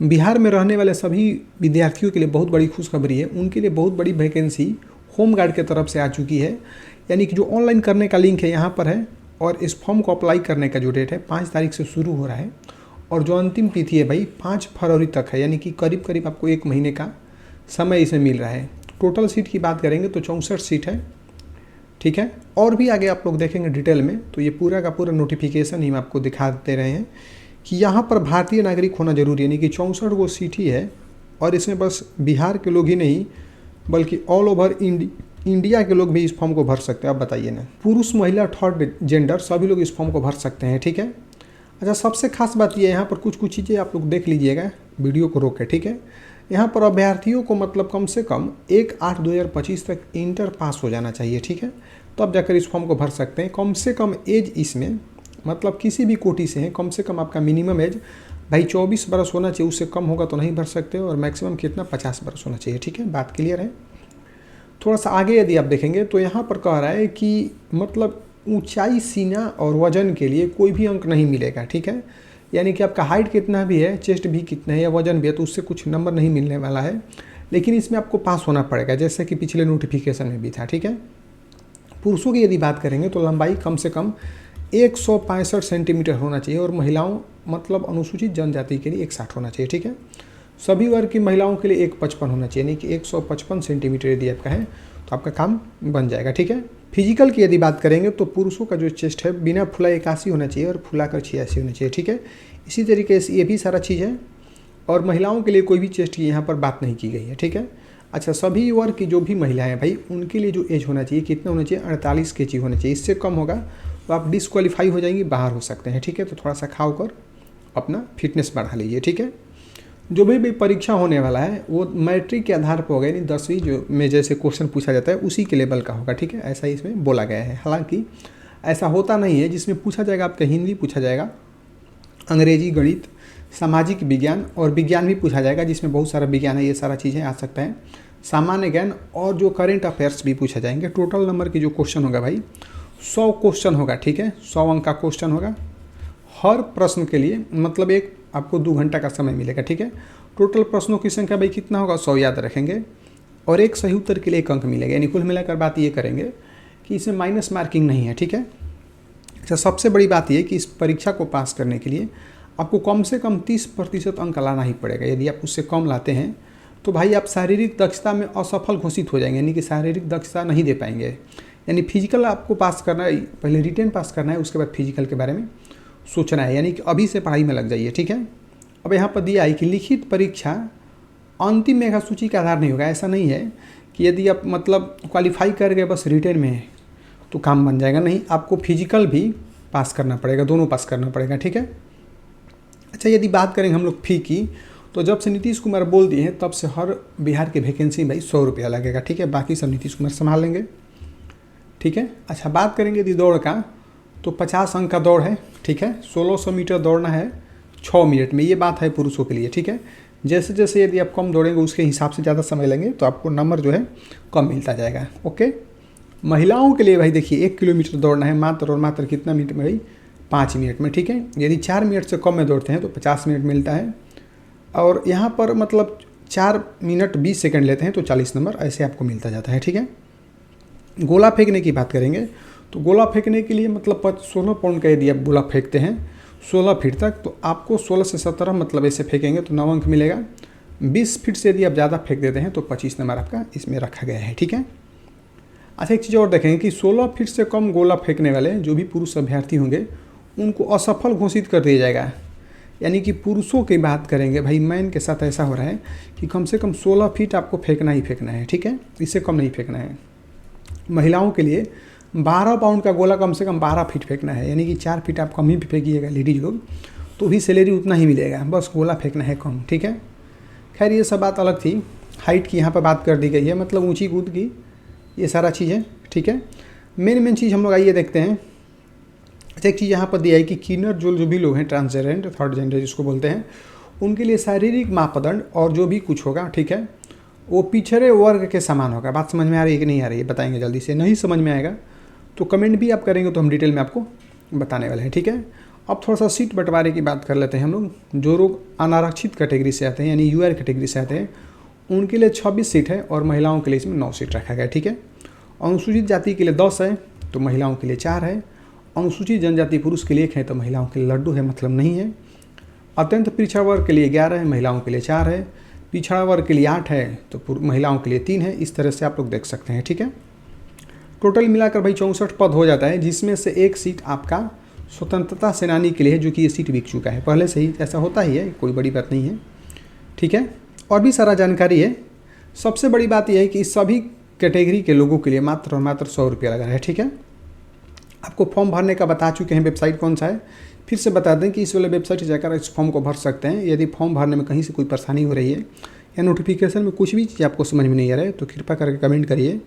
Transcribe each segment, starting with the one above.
बिहार में रहने वाले सभी विद्यार्थियों के लिए बहुत बड़ी खुशखबरी है। उनके लिए बहुत बड़ी वैकेंसी होमगार्ड की तरफ से आ चुकी है। यानी कि जो ऑनलाइन करने का लिंक है यहाँ पर है, और इस फॉर्म को अप्लाई करने का जो डेट है 5 तारीख से शुरू हो रहा है, और जो अंतिम तिथि है भाई 5 फरवरी तक है। यानी कि करीब करीब आपको 1 महीने का समय इसमें मिल रहा है। टोटल सीट की बात करेंगे तो 64 सीट है, ठीक है। और भी आगे आप लोग देखेंगे डिटेल में, तो ये पूरा का पूरा नोटिफिकेशन ही हम आपको दिखा दे रहे हैं कि यहाँ पर भारतीय नागरिक होना जरूरी है। यानी कि 64 वो सीट ही है, और इसमें बस बिहार के लोग ही नहीं बल्कि ऑल ओवर इंडिया के लोग भी इस फॉर्म को भर सकते हैं। अब बताइए ना, पुरुष महिला थर्ड जेंडर सभी लोग इस फॉर्म को भर सकते हैं, ठीक है। अच्छा, सबसे खास बात ये यहाँ पर कुछ चीज़ें आप लोग देख लीजिएगा वीडियो को रोक के, ठीक है। यहाँ पर अभ्यर्थियों को मतलब कम से कम 1/8/2025 तक इंटर पास हो जाना चाहिए, ठीक है। तो अब जाकर इस फॉर्म को भर सकते हैं। कम से कम एज इसमें मतलब किसी भी कोटि से है, कम से कम आपका मिनिमम एज भाई 24 बरस होना चाहिए। उससे कम होगा तो नहीं भर सकते, और मैक्सिमम कितना 50 बरस होना चाहिए, ठीक है। बात क्लियर है। थोड़ा सा आगे यदि आप देखेंगे तो यहाँ पर कह रहा है कि मतलब ऊंचाई, सीना और वजन के लिए कोई भी अंक नहीं मिलेगा, ठीक है। यानी कि आपका हाइट कितना भी है, चेस्ट भी कितना है या वजन भी है, तो उससे कुछ नंबर नहीं मिलने वाला है। लेकिन इसमें आपको पास होना पड़ेगा, जैसे कि पिछले नोटिफिकेशन में भी था, ठीक है। पुरुषों की यदि बात करेंगे तो लंबाई कम से कम 165 सेंटीमीटर होना चाहिए, और महिलाओं मतलब अनुसूचित जनजाति के लिए 160 होना चाहिए, ठीक है। सभी वर्ग की महिलाओं के लिए 155 होना चाहिए, यानी कि 155 सेंटीमीटर यदि आपका है तो आपका काम बन जाएगा, ठीक है। फिजिकल की यदि बात करेंगे तो पुरुषों का जो चेस्ट है बिना फुला 81 होना चाहिए, और फुलाकर 86 होना चाहिए, ठीक है। इसी तरीके से ये भी सारा चीज़ है, और महिलाओं के लिए कोई भी चेस्ट की यहाँ पर बात नहीं की गई है, ठीक है। अच्छा, सभी वर्ग की जो भी महिलाएं भाई उनके लिए जो एज होना चाहिए कितना होना चाहिए, 48 kg होना चाहिए। इससे कम होगा तो आप डिसक्वालीफाई हो जाएंगे, बाहर हो सकते हैं, ठीक है। तो थोड़ा सा खाओ कर अपना फिटनेस बढ़ा लीजिए, ठीक है। जो भी परीक्षा होने वाला है वो मैट्रिक के आधार पर होगा, यानी 10वीं जो में जैसे क्वेश्चन पूछा जाता है उसी के लेवल का होगा, ठीक है। ऐसा ही इसमें बोला गया है। हालांकि ऐसा होता नहीं है, जिसमें पूछा जाएगा आपका हिंदी पूछा जाएगा, अंग्रेजी, गणित, सामाजिक विज्ञान और विज्ञान भी पूछा जाएगा, जिसमें बहुत सारा विज्ञान है, ये सारा चीज़ें आ सकता है, सामान्य ज्ञान और जो करेंट अफेयर्स भी पूछा जाएंगे। टोटल नंबर की जो क्वेश्चन होगा भाई 100 क्वेश्चन होगा, ठीक है। 100 अंक का क्वेश्चन होगा हर प्रश्न के लिए, मतलब एक आपको 2 घंटा का समय मिलेगा, ठीक है। टोटल प्रश्नों की संख्या भाई कितना होगा, 100 याद रखेंगे, और एक सही उत्तर के लिए 1 अंक मिलेगा। यानी कुल मिलाकर बात ये करेंगे कि इसमें माइनस मार्किंग नहीं है, ठीक है। अच्छा, सबसे बड़ी बात यह कि इस परीक्षा को पास करने के लिए आपको कम से कम 30% अंक लाना ही पड़ेगा। यदि आप उससे कम लाते हैं तो भाई आप शारीरिक दक्षता में असफल घोषित हो जाएंगे, यानी कि शारीरिक दक्षता नहीं दे पाएंगे। यानी फिजिकल आपको पास करना है, पहले रिटेन पास करना है, उसके बाद फिजिकल के बारे में सोचना है। यानी कि अभी से पढ़ाई में लग जाइए, ठीक है। अब यहाँ पर दिया है कि लिखित परीक्षा अंतिम मेधा सूची का आधार नहीं होगा। ऐसा नहीं है कि यदि आप मतलब क्वालिफाई कर गए बस रिटेन में तो काम बन जाएगा, नहीं, आपको फिजिकल भी पास करना पड़ेगा, दोनों पास करना पड़ेगा, ठीक है। अच्छा, यदि बात करेंगे हम लोग फ़ी की, तो जब से नीतीश कुमार बोल दिए हैं तब से हर बिहार के वैकेंसी भाई 100 रुपया लगेगा, ठीक है। बाकी सब नीतीश कुमार संभाल लेंगे, ठीक है। अच्छा, बात करेंगे यदि दौड़ का, तो 50 अंक का दौड़ है, ठीक है। 1600 मीटर दौड़ना है 6 मिनट में, ये बात है पुरुषों के लिए, ठीक है। जैसे जैसे यदि आप कम दौड़ेंगे उसके हिसाब से ज़्यादा समय लेंगे तो आपको नंबर जो है कम मिलता जाएगा, ओके। महिलाओं के लिए भाई देखिए 1 किलोमीटर दौड़ना है मात्र और मात्र कितना मिनट में भाई, 5 मिनट में, ठीक है। यदि 4 मिनट से कम में दौड़ते हैं तो 50 मिनट मिलता है, और यहाँ पर मतलब 4 मिनट 20 सेकंड लेते हैं तो 40 नंबर ऐसे आपको मिलता जाता है, ठीक है। गोला फेंकने की बात करेंगे तो गोला फेंकने के लिए मतलब 16 पाउंड का यदि आप गोला फेंकते हैं 16 फीट तक, तो आपको 16 से 17 मतलब ऐसे फेंकेंगे तो 9 अंक मिलेगा। 20 फीट से यदि आप ज़्यादा फेंक देते हैं तो 25 नंबर आपका इसमें रखा गया है, ठीक है। अच्छा, एक चीज़ और देखेंगे कि 16 फीट से कम गोला फेंकने वाले जो भी पुरुष अभ्यर्थी होंगे उनको असफल घोषित कर दिया जाएगा। यानी कि पुरुषों की बात करेंगे भाई, मैन के साथ ऐसा हो रहा है कि कम से कम 16 फीट आपको फेंकना ही फेंकना है, ठीक है, इससे कम नहीं फेंकना है। महिलाओं के लिए 12 पाउंड का गोला कम से कम 12 फीट फेंकना है, यानी कि 4 फीट आप कम ही फेंकिएगा लेडीज लोग तो भी सैलरी उतना ही मिलेगा, बस गोला फेंकना है कम, ठीक है। खैर ये सब बात अलग थी। हाइट की यहाँ पर बात कर दी गई है, मतलब ऊंची कूद की, ये सारा चीज़ है, ठीक है। मेन चीज़ हम लोग आइए देखते हैं। अच्छा, एक चीज़ यहाँ पर दिया है कि किन्नर जो भी लोग हैं, ट्रांसजेंडर, थर्ड जेंडर जिसको बोलते हैं, उनके लिए शारीरिक मापदंड और जो भी कुछ होगा, ठीक है, वो पिछड़े वर्ग के समान होगा। बात समझ में आ रही है कि नहीं आ रही है, बताएंगे जल्दी से। नहीं समझ में आएगा तो कमेंट भी आप करेंगे तो हम डिटेल में आपको बताने वाले हैं, ठीक है। अब थोड़ा सा सीट बंटवारे की बात कर लेते हैं हम लोग। जो लोग अनारक्षित कैटेगरी से आते हैं यानी यूआर कैटेगरी से आते हैं उनके लिए 26 सीट है और महिलाओं के लिए इसमें 9 सीट रखा गया, ठीक है। अनुसूचित जाति के लिए 10 है तो महिलाओं के लिए 4 है। अनुसूचित जनजाति पुरुष के लिए 1 है तो महिलाओं के लिए लड्डू है, मतलब नहीं है। अत्यंत पिछड़ा वर्ग के लिए 11 है, महिलाओं के लिए 4 है। पिछड़ा वर्ग के लिए 8 है तो महिलाओं के लिए 3 है। इस तरह से आप लोग देख सकते हैं, ठीक है। टोटल मिलाकर भाई 64 पद हो जाता है, जिसमें से 1 सीट आपका स्वतंत्रता सेनानी के लिए है, जो कि ये सीट बिक चुका है पहले से ही, ऐसा होता ही है, कोई बड़ी बात नहीं है, ठीक है। और भी सारा जानकारी है। सबसे बड़ी बात यह है कि इस सभी कैटेगरी के लोगों के लिए मात्र और मात्र 100 रुपया लगा है, ठीक है। आपको फॉर्म भरने का बता चुके हैं, वेबसाइट कौन सा है फिर से बता दें कि इस वाले वेबसाइट से जाकर इस फॉर्म को भर सकते हैं। यदि फॉर्म भरने में कहीं से कोई परेशानी हो रही है या नोटिफिकेशन में कुछ भी चीज़ आपको समझ में नहीं आ रहा है तो कृपया करके कमेंट करिए,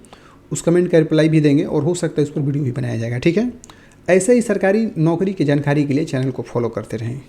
उस कमेंट का रिप्लाई भी देंगे और हो सकता है उस पर वीडियो भी बनाया जाएगा, ठीक है। ऐसे ही सरकारी नौकरी की जानकारी के लिए चैनल को फॉलो करते रहें।